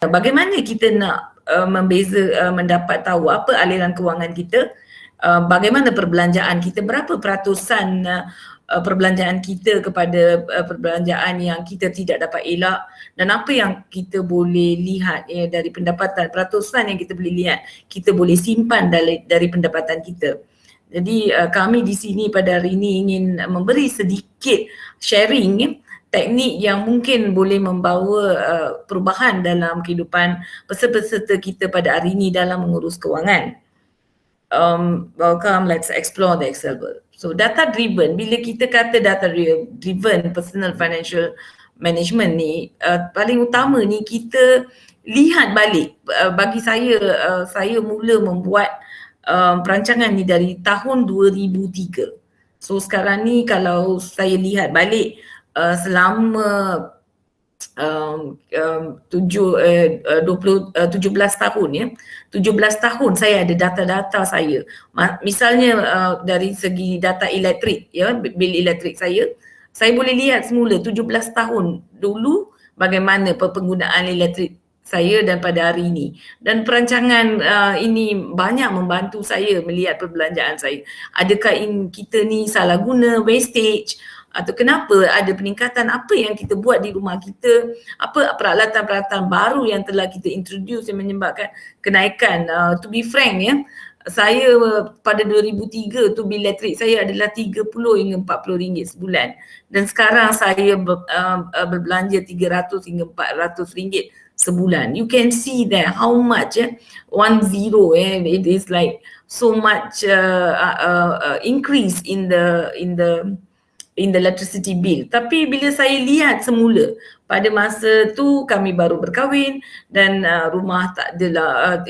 bagaimana kita nak mendapat tahu apa aliran kewangan kita, bagaana perbelanjaan kita, berapa peratusan perbelanjaan kita kepada perbelanjaan yang kita tidak dapat elak, dan apa yang kita boleh lihat dari pendapatan, peratusan yang kita boleh lihat, kita boleh simpan dari pendapatan kita. Jadi kami di sini pada hari ini ingin memberi sedikit sharing teknik yang mungkin boleh membawa perubahan dalam kehidupan peserta-peserta kita pada hari ini dalam mengurus kewangan. Welcome, let's explore the Excel world. So data driven, bila kita kata data driven personal financial management ni, paling utama ni kita lihat balik. Bagi saya mula membuat perancangan ni dari tahun 2003. So sekarang ni kalau saya lihat balik selama 17 tahun 17 tahun saya ada data-data saya. Misalnya dari segi data elektrik bil elektrik saya boleh lihat semula 17 tahun dulu bagaimana penggunaan elektrik saya dan pada hari ini. Dan perancangan ini banyak membantu saya melihat perbelanjaan saya. Adakah kita ni salah guna, wastage, atau kenapa ada peningkatan, apa yang kita buat di rumah kita, apa peralatan-peralatan baru yang telah kita introduce yang menyebabkan kenaikan. To be frank saya pada 2003 tu bil elektrik saya adalah 30 hingga 40 ringgit sebulan, dan sekarang saya berbelanja 300 hingga 400 ringgit sebulan. You can see that how much 10 it is like so much increase in the electricity bill. Tapi bila saya lihat semula pada masa tu kami baru berkahwin dan rumah tak adalah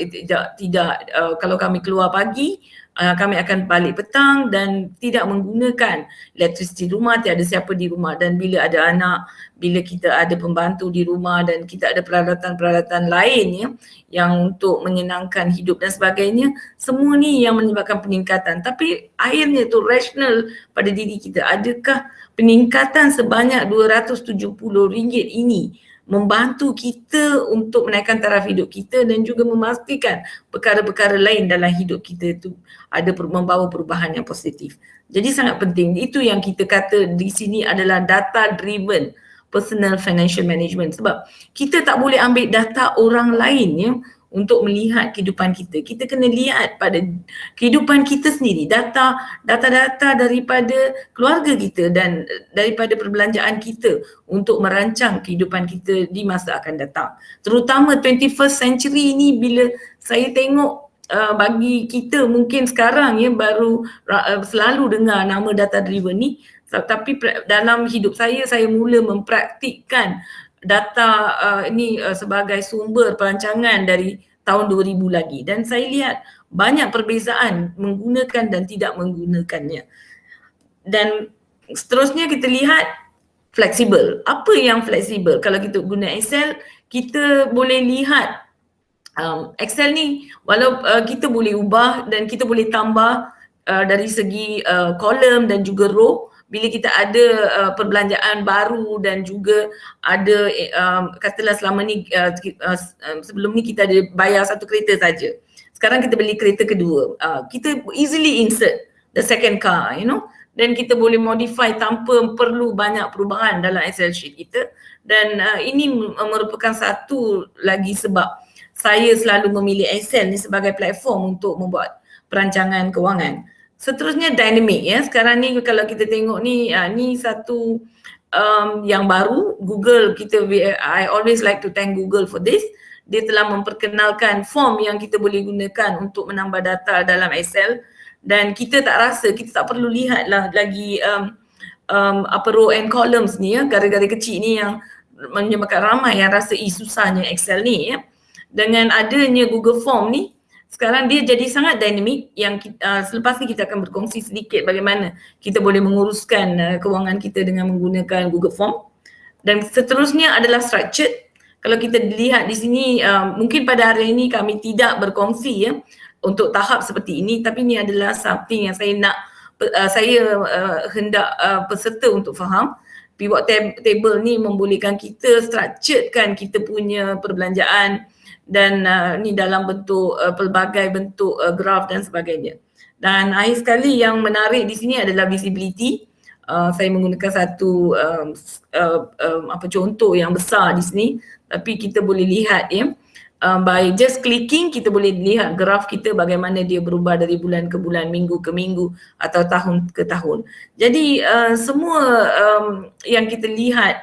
tidak kalau kami keluar pagi kami akan balik petang dan tidak menggunakan elektrisiti rumah, tiada siapa di rumah. Dan bila ada anak, bila kita ada pembantu di rumah dan kita ada peralatan-peralatan lain yang untuk menyenangkan hidup dan sebagainya, semua ni yang menyebabkan peningkatan. Tapi akhirnya tu rasional pada diri kita, adakah peningkatan sebanyak RM270 ini membantu kita untuk menaikkan taraf hidup kita dan juga memastikan perkara-perkara lain dalam hidup kita itu ada membawa perubahan yang positif. Jadi sangat penting. Itu yang kita kata di sini adalah data driven personal financial management, sebab kita tak boleh ambil data orang lain untuk melihat kehidupan kita. Kita kena lihat pada kehidupan kita sendiri, data-data daripada keluarga kita dan daripada perbelanjaan kita untuk merancang kehidupan kita di masa akan datang. Terutama 21st century ni, bila saya tengok bagi kita mungkin sekarang baru selalu dengar nama data driven ni, tapi dalam hidup saya mula mempraktikkan data ini sebagai sumber perancangan dari tahun 2000 lagi, dan saya lihat banyak perbezaan menggunakan dan tidak menggunakannya. Dan seterusnya kita lihat fleksibel. Apa yang fleksibel? Kalau kita guna Excel, kita boleh lihat Excel ni walau kita boleh ubah dan kita boleh tambah dari segi kolom dan juga row. Bila kita ada perbelanjaan baru dan juga ada katalah selama ni sebelum ni kita ada bayar satu kereta saja. Sekarang kita beli kereta kedua. Kita easily insert the second car, dan kita boleh modify tanpa perlu banyak perubahan dalam Excel sheet kita. Dan ini merupakan satu lagi sebab saya selalu memilih Excel ni sebagai platform untuk membuat perancangan kewangan. Seterusnya dynamic sekarang ni kalau kita tengok ni satu yang baru, Google I always like to thank Google for this. Dia telah memperkenalkan form yang kita boleh gunakan untuk menambah data dalam Excel, dan kita tak perlu lihat lagi row and columns ni garis-garis kecil ni yang menyebabkan ramai yang rasa susahnya Excel ni Dengan adanya Google Form ni, sekarang dia jadi sangat dynamic, yang selepas ni kita akan berkongsi sedikit bagaimana kita boleh menguruskan kewangan kita dengan menggunakan Google Form. Dan seterusnya adalah structured. Kalau kita lihat di sini, mungkin pada hari ini kami tidak berkongsi untuk tahap seperti ini, tapi ini adalah something yang saya hendak peserta untuk faham. Pivot table ni membolehkan kita structurekan kita punya perbelanjaan dan ni dalam bentuk pelbagai bentuk graf dan sebagainya. Dan akhir sekali yang menarik di sini adalah visibility. Saya menggunakan satu contoh yang besar di sini, tapi kita boleh lihat by just clicking kita boleh lihat graf kita bagaimana dia berubah dari bulan ke bulan, minggu ke minggu atau tahun ke tahun. Jadi semua yang kita lihat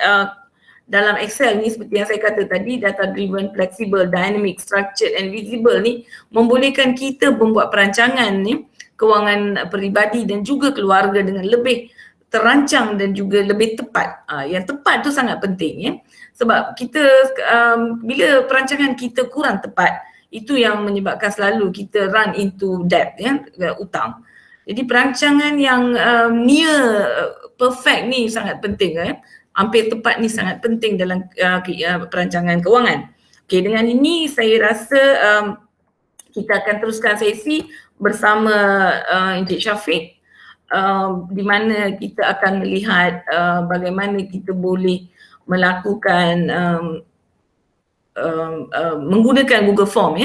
dalam Excel ni seperti yang saya kata tadi, data driven, flexible, dynamic, structured and visible ni membolehkan kita membuat perancangan ni kewangan peribadi dan juga keluarga dengan lebih terancang dan juga lebih tepat. Yang tepat tu sangat penting sebab kita bila perancangan kita kurang tepat, itu yang menyebabkan selalu kita run into debt utang. Jadi perancangan yang near perfect ni sangat penting hampir tepat ni sangat penting dalam perancangan kewangan. Okey, dengan ini saya rasa kita akan teruskan sesi bersama Encik Syafiq di mana kita akan melihat bagaimana kita boleh melakukan menggunakan Google Form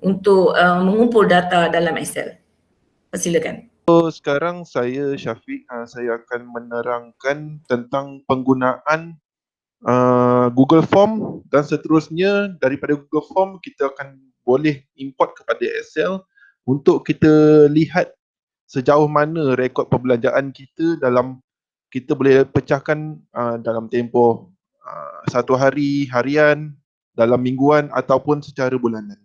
untuk mengumpul data dalam Excel. Silakan. So sekarang saya Syafiq, saya akan menerangkan tentang penggunaan Google Form dan seterusnya. Daripada Google Form kita akan boleh import kepada Excel untuk kita lihat sejauh mana rekod perbelanjaan kita kita boleh pecahkan dalam tempoh satu hari, harian, dalam mingguan ataupun secara bulanan.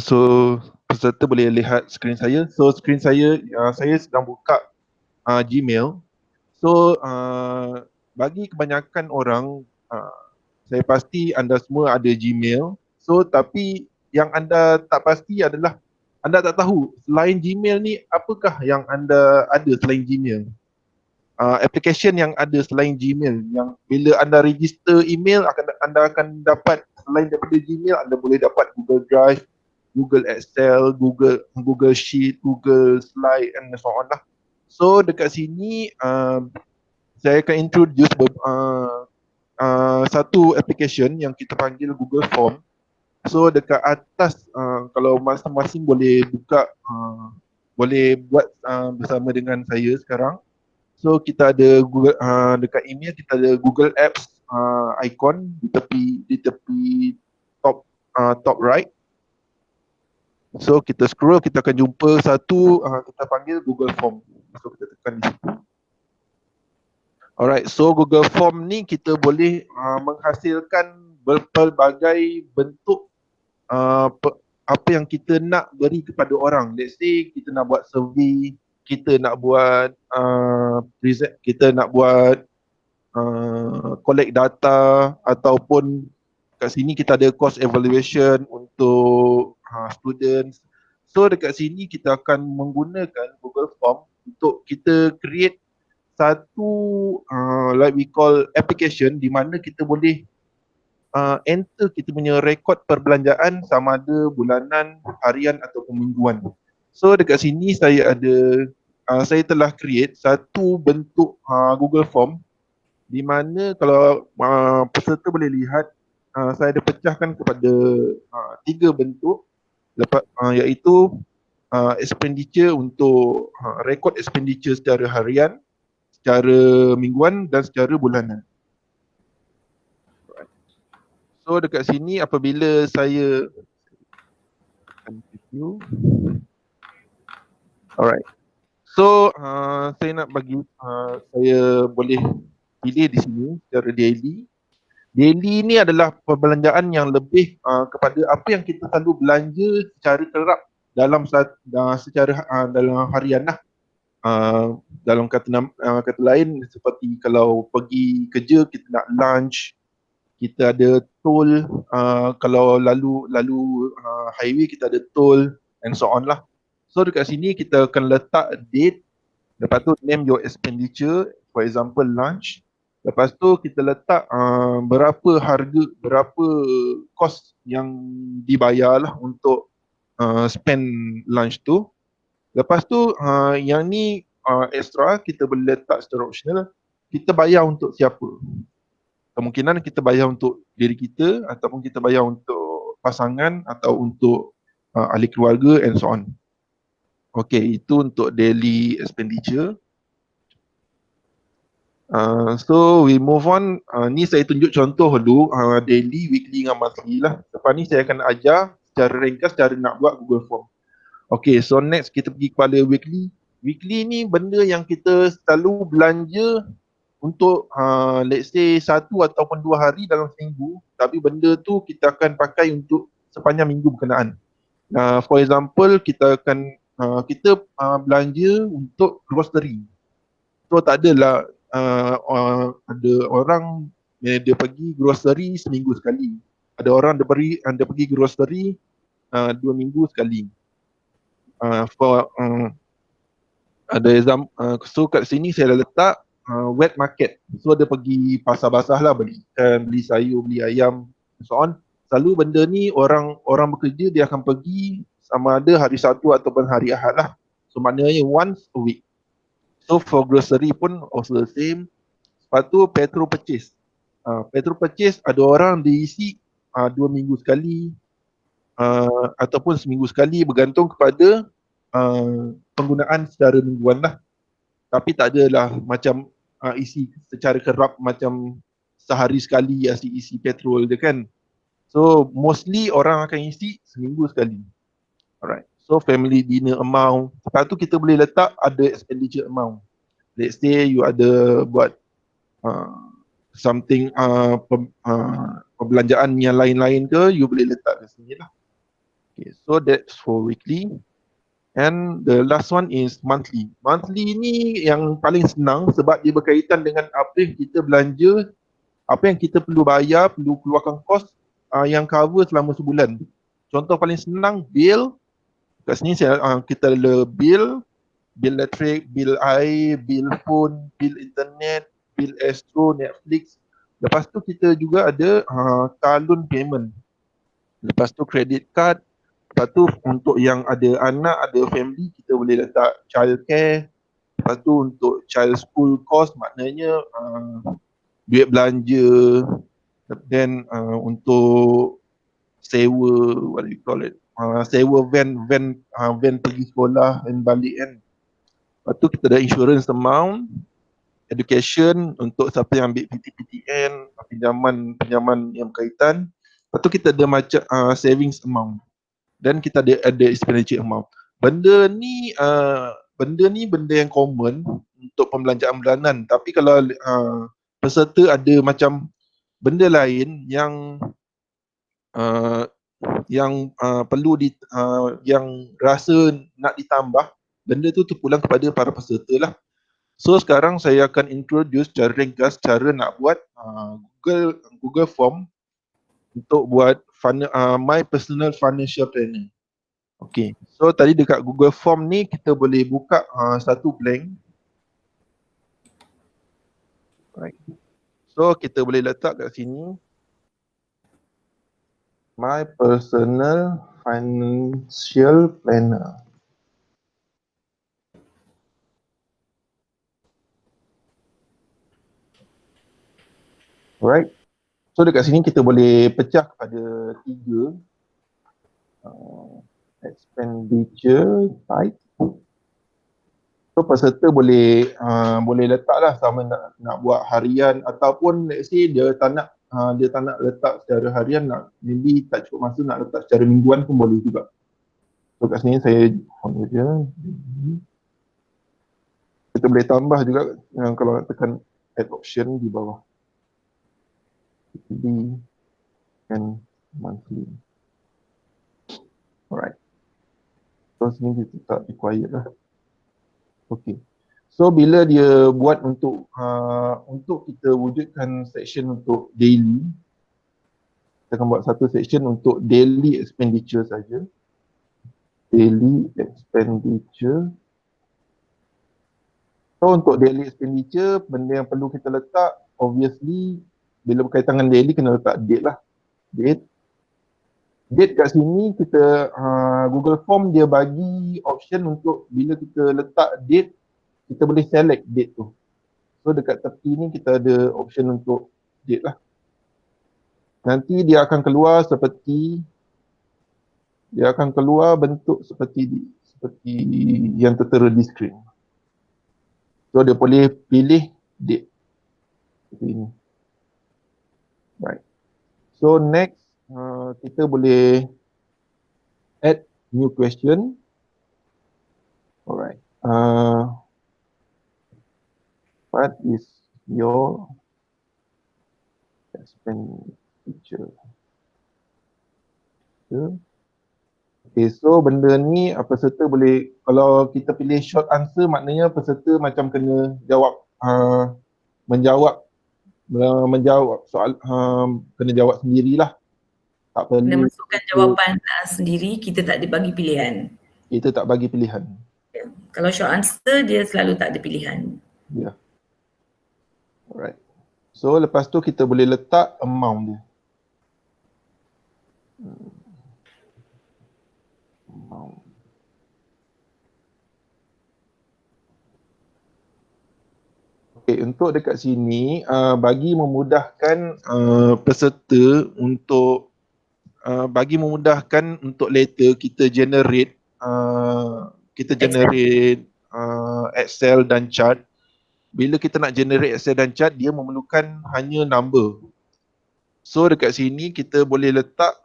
So peserta boleh lihat skrin saya. So skrin saya sedang buka Gmail. So bagi kebanyakan orang, saya pasti anda semua ada Gmail. So tapi yang anda tak pasti adalah anda tak tahu selain Gmail ni apakah yang anda ada selain Gmail. Application yang ada selain Gmail, yang bila anda register email anda akan dapat selain daripada Gmail, anda boleh dapat Google Drive, Google Excel, Google Sheet, Google Slide and so on lah. So dekat sini saya akan introduce satu application yang kita panggil Google Form. So dekat atas kalau masing-masing boleh buka, boleh buat bersama dengan saya sekarang. So kita ada Google, dekat email kita ada Google Apps icon di tepi top right. So kita scroll, kita akan jumpa satu kita panggil Google Form. So kita tekan di situ. Alright, so Google Form ni kita boleh menghasilkan berpelbagai bentuk apa yang kita nak beri kepada orang. Let's say kita nak buat survey, kita nak buat kita nak buat collect data, ataupun kat sini kita ada cost evaluation untuk students. So dekat sini kita akan menggunakan Google Form untuk kita create satu like we call application di mana kita boleh enter kita punya rekod perbelanjaan sama ada bulanan, harian ataupun mingguan. So dekat sini saya telah create satu bentuk Google Form di mana kalau peserta boleh lihat saya ada pecahkan kepada 3 bentuk iaitu expenditure untuk rekod expenditure secara harian, secara mingguan dan secara bulanan. So dekat sini apabila saya alright. So saya nak bagi saya boleh pilih di sini secara daily. Daily ni adalah perbelanjaan yang lebih kepada apa yang kita selalu belanja secara kerap dalam dalam harian lah. Dalam kata lain seperti kalau pergi kerja kita nak lunch, kita ada toll, kalau lalu highway kita ada toll and so on lah. So dekat sini kita akan letak date, lepas tu name your expenditure, for example lunch. Lepas tu kita letak berapa harga, berapa cost yang dibayar lah untuk spend lunch tu. Lepas tu yang ni extra kita boleh letak secara optional. kita bayar untuk siapa? Kemungkinan kita bayar untuk diri kita ataupun kita bayar untuk pasangan atau untuk ahli keluarga and so on. Okay, itu untuk daily expenditure. So we move on. Ni saya tunjuk contoh dulu daily, weekly dengan monthly lah. Lepas ni saya akan ajar secara ringkas cara nak buat Google Form. Okay, so next kita pergi kepada weekly. Weekly ni benda yang kita selalu belanja untuk let's say 1 ataupun 2 hari dalam seminggu, tapi benda tu kita akan pakai untuk sepanjang minggu berkenaan. For example, kita akan belanja untuk grocery. So tak adalah ada orang dia pergi grocery seminggu sekali. Ada orang dia pergi grocery 2 minggu sekali. Ada so kat sini saya dah letak wet market. So dia pergi pasar basah lah, beli ikan, beli sayur, beli ayam, so on. Selalu benda ni orang bekerja dia akan pergi sama ada hari Sabtu ataupun hari Ahad lah. So maknanya once a week. So for grocery pun also the same. Lepas tu petrol purchase. Petrol purchase ada orang diisi 2 minggu sekali ataupun seminggu sekali, bergantung kepada penggunaan secara mingguan lah. Tapi tak adalah macam isi secara kerap macam sehari sekali isi petrol je kan. So mostly orang akan isi seminggu sekali. Alright. So family dinner amount. Lepas tu kita boleh letak ada expenditure amount. Let's say you ada buat something perbelanjaan yang lain-lain ke, you boleh letak di sini lah. Okay, so that's for weekly. And the last one is monthly. Monthly ni yang paling senang sebab dia berkaitan dengan apa yang kita belanja, apa yang kita perlu bayar, perlu keluarkan kos yang cover selama sebulan. Contoh paling senang, bill. Kat sini kita ada bill elektrik, bill air, bill phone, bill internet, bill Astro, Netflix. Lepas tu kita juga ada car loan payment. Lepas tu credit card. Lepas tu untuk yang ada anak, ada family, kita boleh letak child care. Lepas tu untuk child school cost, maknanya duit belanja. Then untuk sewa, what do you call it? Sewa van pergi sekolah dan balik kan. Lepas tu kita ada insurance amount, education untuk siapa yang ambil PTPTN, pinjaman yang berkaitan. Lepas tu kita ada macam savings amount. Dan kita ada expenditure amount. Benda ni benda yang common untuk pembelanjaan bulanan. Tapi kalau peserta ada macam benda lain yang perlu yang rasa nak ditambah, benda tu terpulang kepada para peserta lah. So sekarang saya akan introduce secara ringkas cara nak buat Google Form untuk buat My Personal Financial Planner. Okay, so tadi dekat Google Form ni kita boleh buka satu blank. Right. So kita boleh letak kat sini My Personal Financial Planner. Alright. So dekat sini kita boleh pecah kepada 3 expenditure type. So peserta boleh letaklah sama nak buat harian ataupun let's say dia tak nak letak secara harian, maybe tak cukup masa nak letak secara mingguan pun boleh juga. So kat sini saya kita boleh tambah juga kalau nak tekan add option di bawah. Weekly and monthly. Alright. So sini kita tak required lah. Okay. So bila dia buat untuk kita wujudkan section untuk daily, kita akan buat satu section untuk daily expenditure saja. Daily expenditure. So untuk daily expenditure, benda yang perlu kita letak, obviously bila berkaitan dengan daily kena letak date lah. Date kat sini kita Google Form dia bagi option untuk bila kita letak date, kita boleh select date tu. So dekat tepi ni kita ada option untuk date lah. Nanti dia akan keluar bentuk seperti yang tertera di skrin. So dia boleh pilih date seperti ini. Right. So next kita boleh add new question. Alright. What is your expenditure? Okay, so benda ni peserta boleh, kalau kita pilih short answer maknanya peserta macam kena jawab, menjawab soal, kena jawab sendirilah. Tak Kena perlu masukkan jawapan sendiri, kita tak dibagi pilihan. kita tak bagi pilihan. Kalau short answer dia selalu tak ada pilihan. Ya. Yeah. Alright. So lepas tu kita boleh letak amount dia. Amount. Okay, untuk dekat sini bagi memudahkan peserta untuk later kita generate Excel dan chart. Bila kita nak generate Excel dan chart, dia memerlukan hanya number. So dekat sini kita boleh letak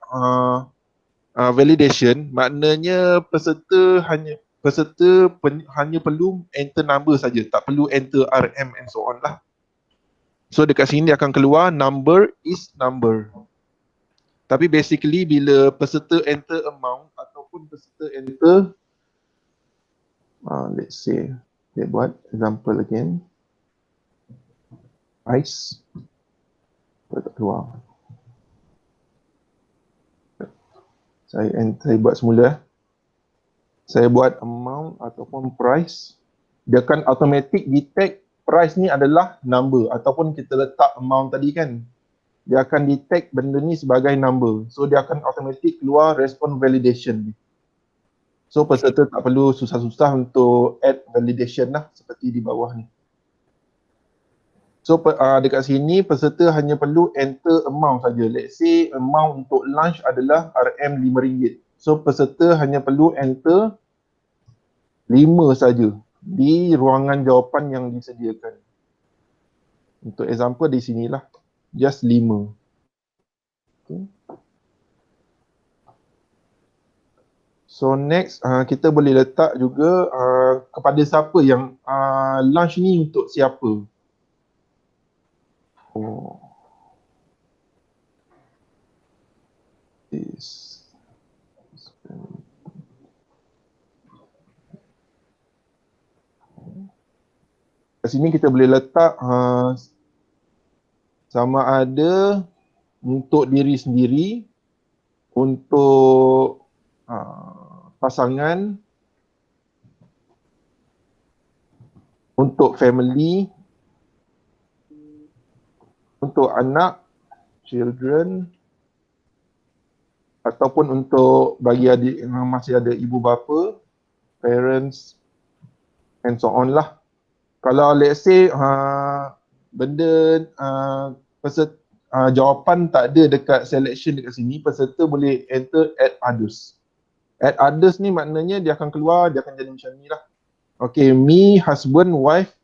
validation, maknanya peserta hanya perlu enter number saja, tak perlu enter RM and so on lah. So dekat sini dia akan keluar number is number. Tapi basically bila peserta enter amount ataupun peserta enter let's say kita buat example again, price, tak keluar. Saya buat semula. Saya buat amount ataupun price. Dia akan automatic detect price ni adalah number, ataupun kita letak amount tadi kan, dia akan detect benda ni sebagai number. So dia akan automatic keluar respon validation. So peserta tak perlu susah-susah untuk add validation lah seperti di bawah ni. So dekat sini peserta hanya perlu enter amount saja. Let's say amount untuk lunch adalah RM5. So peserta hanya perlu enter 5 saja di ruangan jawapan yang disediakan. Untuk example di sinilah, just 5. Okay. So next kita boleh letak juga kepada siapa yang lunch ni untuk siapa. Kat sini kita boleh letak sama ada untuk diri sendiri, untuk pasangan, untuk family, untuk anak, children, ataupun untuk bagi adik yang masih ada ibu bapa, parents and so on lah. Kalau let's say benda jawapan tak ada dekat selection dekat sini, peserta boleh enter add others. Add others ni maknanya dia akan keluar, dia akan jadi macam ni lah. Okay, me, husband, wife,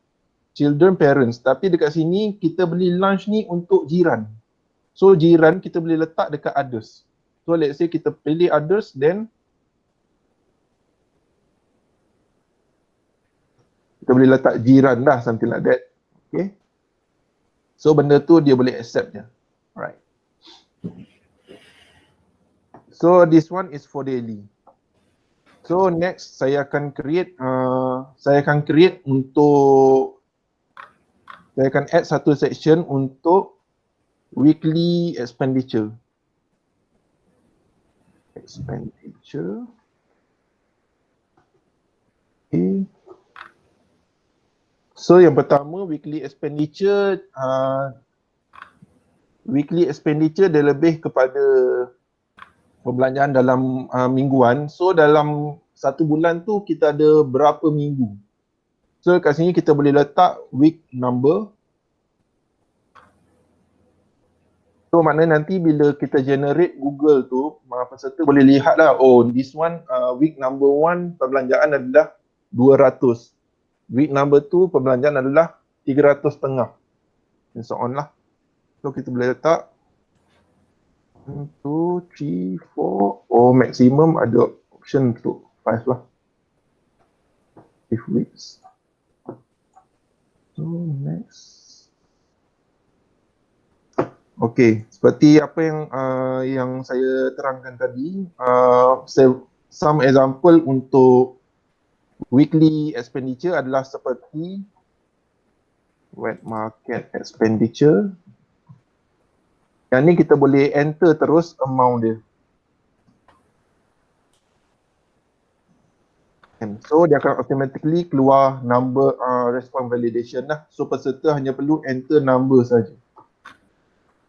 children, parents. Tapi dekat sini kita beli lunch ni untuk jiran. So jiran kita boleh letak dekat others. So let's say kita pilih others, then kita boleh letak jiran lah, something like that. Okay. So benda tu dia boleh accept je. Right. So this one is for daily. So next saya akan create add satu section untuk weekly expenditure. Okay. So yang pertama weekly expenditure dia lebih kepada perbelanjaan dalam mingguan. So dalam satu bulan tu kita ada berapa minggu. So kat sini kita boleh letak week number. So maknanya nanti bila kita generate Google tu, peserta boleh lihat lah, oh this one week number 1 perbelanjaan adalah 200. Week number 2 perbelanjaan adalah 300.5. And so on lah. So kita boleh letak 1, 2, 3, 4. Oh maximum ada option untuk 5 lah. 5 weeks. So next. Okey, seperti apa yang saya terangkan tadi, some example untuk weekly expenditure adalah seperti wet market expenditure. Yang ni kita boleh enter terus amount dia. And so dia akan automatically keluar number response validation lah. So peserta hanya perlu enter number saja.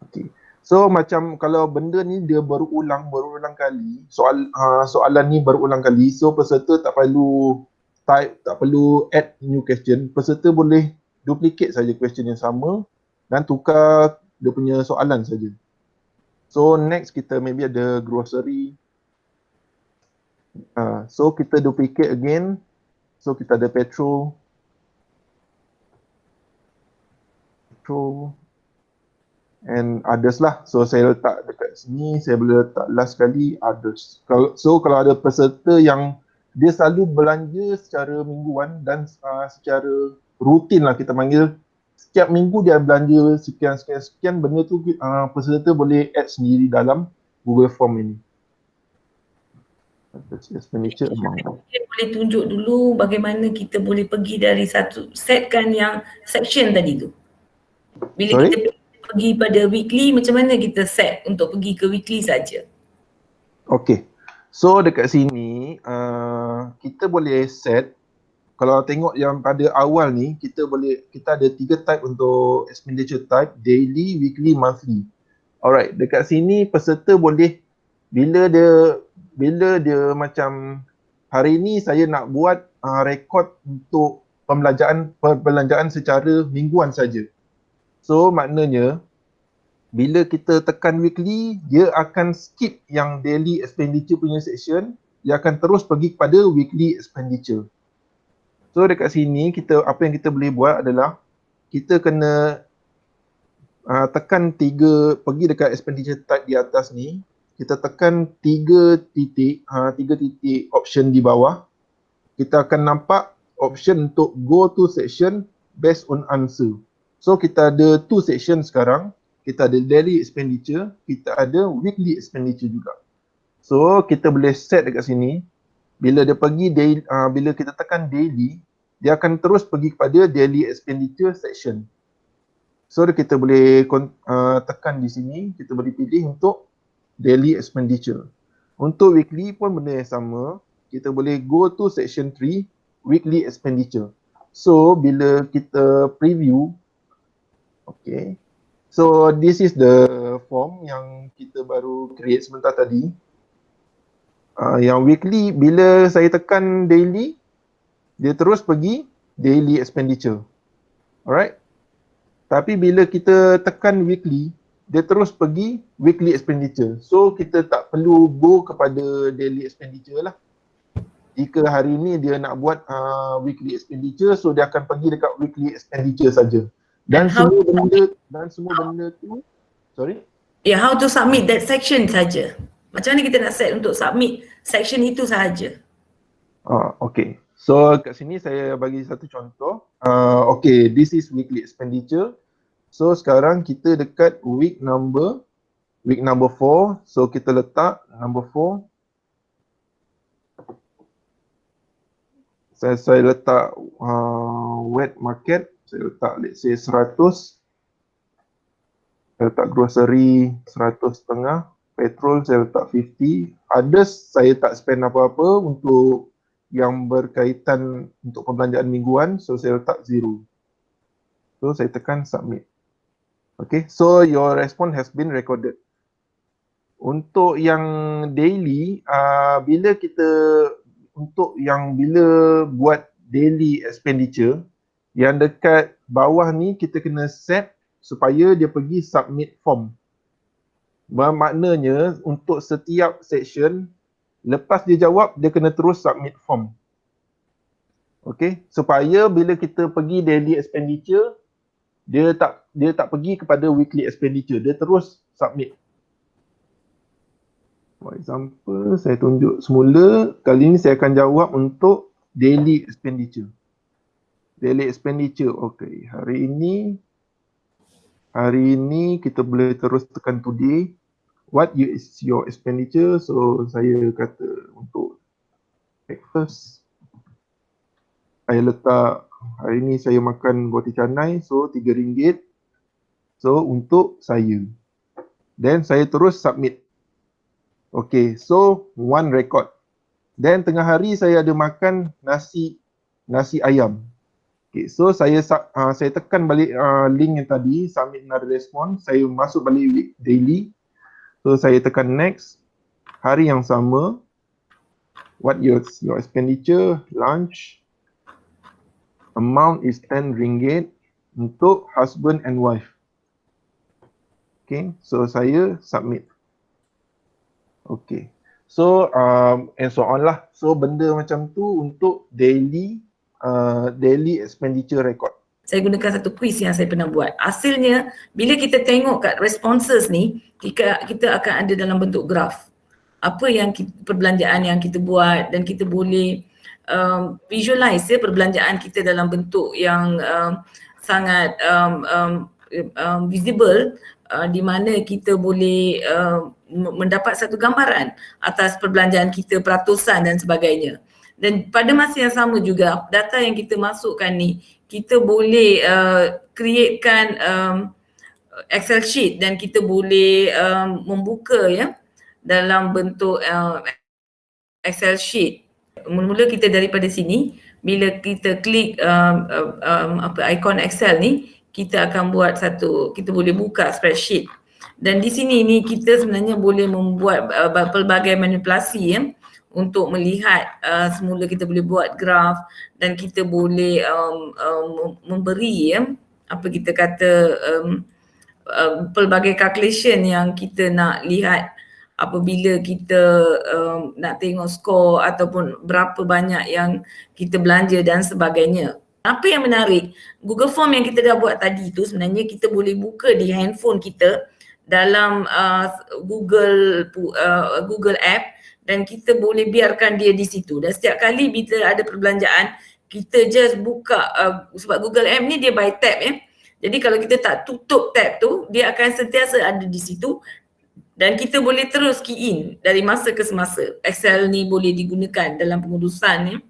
Okay. So macam kalau benda ni dia berulang kali, soalan ni berulang kali, so peserta tak perlu type, tak perlu add new question. Peserta boleh duplicate saja question yang sama dan tukar dia punya soalan saja. So next kita maybe ada grocery. So kita duplicate again. So kita ada petrol. And others lah. So saya letak dekat sini, saya boleh letak last kali others. So kalau ada peserta yang dia selalu belanja secara mingguan dan secara rutin lah kita panggil, setiap minggu dia belanja sekian, benda tu peserta boleh add sendiri dalam Google Form ini. Expenditure amount. Kita boleh tunjuk dulu bagaimana kita boleh pergi dari satu setkan yang section tadi tu. Bila kita pergi pada weekly, macam mana kita set untuk pergi ke weekly saja? Okay, so dekat sini kita boleh set. Kalau tengok yang pada awal ni, kita ada 3 type untuk expenditure type: daily, weekly, monthly. Alright, dekat sini peserta boleh bila dia macam hari ni saya nak buat rekod untuk perbelanjaan secara mingguan saja. So maknanya bila kita tekan weekly, dia akan skip yang daily expenditure punya section, dia akan terus pergi kepada weekly expenditure. So dekat sini apa yang kita boleh buat adalah kita kena tekan 3, pergi dekat expenditure type di atas ni, kita tekan 3 titik option di bawah. Kita akan nampak option untuk go to section based on answer. So kita ada 2 section sekarang. Kita ada daily expenditure, kita ada weekly expenditure juga. So kita boleh set dekat sini. Bila dia pergi bila kita tekan daily, dia akan terus pergi kepada daily expenditure section. So kita boleh tekan di sini, kita boleh pilih untuk daily expenditure. Untuk weekly pun benda yang sama, kita boleh go to section 3, weekly expenditure. So bila kita preview, okay. So this is the form yang kita baru create sebentar tadi. Yang weekly, bila saya tekan daily, dia terus pergi daily expenditure. Alright. Tapi bila kita tekan weekly, dia terus pergi weekly expenditure. So kita tak perlu go kepada daily expenditure lah. Jika hari ni dia nak buat weekly expenditure, so dia akan pergi dekat weekly expenditure saja. Dan semua benda tu, sorry? Yeah, how to submit that section saja. Macam mana kita nak set untuk submit section itu sahaja? Okay. So kat sini saya bagi satu contoh. Okay, this is weekly expenditure. So sekarang kita dekat week number 4. So kita letak number 4. Saya letak wet market. Saya letak let's say 100. Saya letak grocery 100.5. Petrol saya letak 50. Others saya tak spend apa-apa untuk yang berkaitan untuk perbelanjaan mingguan. So saya letak 0. So saya tekan submit. Okay, so your response has been recorded. Untuk yang daily, bila buat daily expenditure, yang dekat bawah ni kita kena set supaya dia pergi submit form. Maknanya untuk setiap section, lepas dia jawab, dia kena terus submit form. Okay, supaya bila kita pergi daily expenditure, dia tak pergi kepada weekly expenditure, dia terus submit. For example, saya tunjuk semula, kali ni saya akan jawab untuk daily expenditure. Daily expenditure, okay. Hari ini kita boleh terus tekan today. What is your expenditure? So saya kata untuk breakfast, saya letak hari ni saya makan roti canai, so RM3. So untuk saya. Then saya terus submit. Okay, so one record. Then tengah hari saya ada makan nasi ayam. Okay, so saya tekan balik link yang tadi, submit another response. Saya masuk balik daily. So saya tekan next. Hari yang sama. What your expenditure? Lunch. Amount is RM10 untuk husband and wife. Okay, so saya submit. Okay, so and so on lah. So benda macam tu untuk daily expenditure record. Saya gunakan satu quiz yang saya pernah buat. Hasilnya, bila kita tengok kat responses ni, kita akan ada dalam bentuk graf. Apa yang perbelanjaan yang kita buat, dan kita boleh visualize perbelanjaan kita dalam bentuk yang sangat visible, di mana kita boleh mendapat satu gambaran atas perbelanjaan kita, peratusan dan sebagainya. Dan pada masa yang sama juga, data yang kita masukkan ni, kita boleh createkan Excel sheet, dan kita boleh membuka dalam bentuk Excel sheet. Mula-mula kita daripada sini, bila kita klik ikon Excel ni, kita akan buat kita boleh buka spreadsheet. Dan di sini ni kita sebenarnya boleh membuat pelbagai manipulasi untuk melihat, semula kita boleh buat graf, dan kita boleh memberi apa kita kata pelbagai calculation yang kita nak lihat apabila kita nak tengok skor ataupun berapa banyak yang kita belanja dan sebagainya. Apa yang menarik, Google Form yang kita dah buat tadi tu sebenarnya kita boleh buka di handphone kita dalam Google App, dan kita boleh biarkan dia di situ. Dan setiap kali bila ada perbelanjaan, kita just buka, sebab Google App ni dia by tab Jadi kalau kita tak tutup tab tu, dia akan sentiasa ada di situ, dan kita boleh terus key in dari masa ke semasa. Excel ni boleh digunakan dalam pengurusan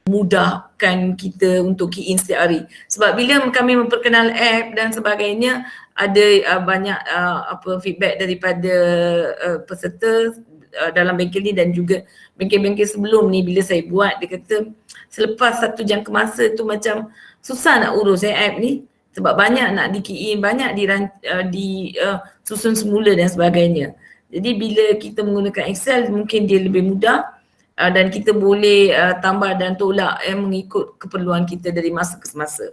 mudahkan kita untuk key in setiap hari. Sebab bila kami memperkenal app dan sebagainya, ada banyak feedback daripada peserta dalam bengkel ni, dan juga bengkel-bengkel sebelum ni bila saya buat, dia kata selepas 1 jam ke masa tu macam susah nak urus app ni, sebab banyak nak di-key in, banyak disusun semula dan sebagainya. Jadi bila kita menggunakan Excel, mungkin dia lebih mudah, dan kita boleh tambah dan tolak mengikut keperluan kita dari masa ke semasa.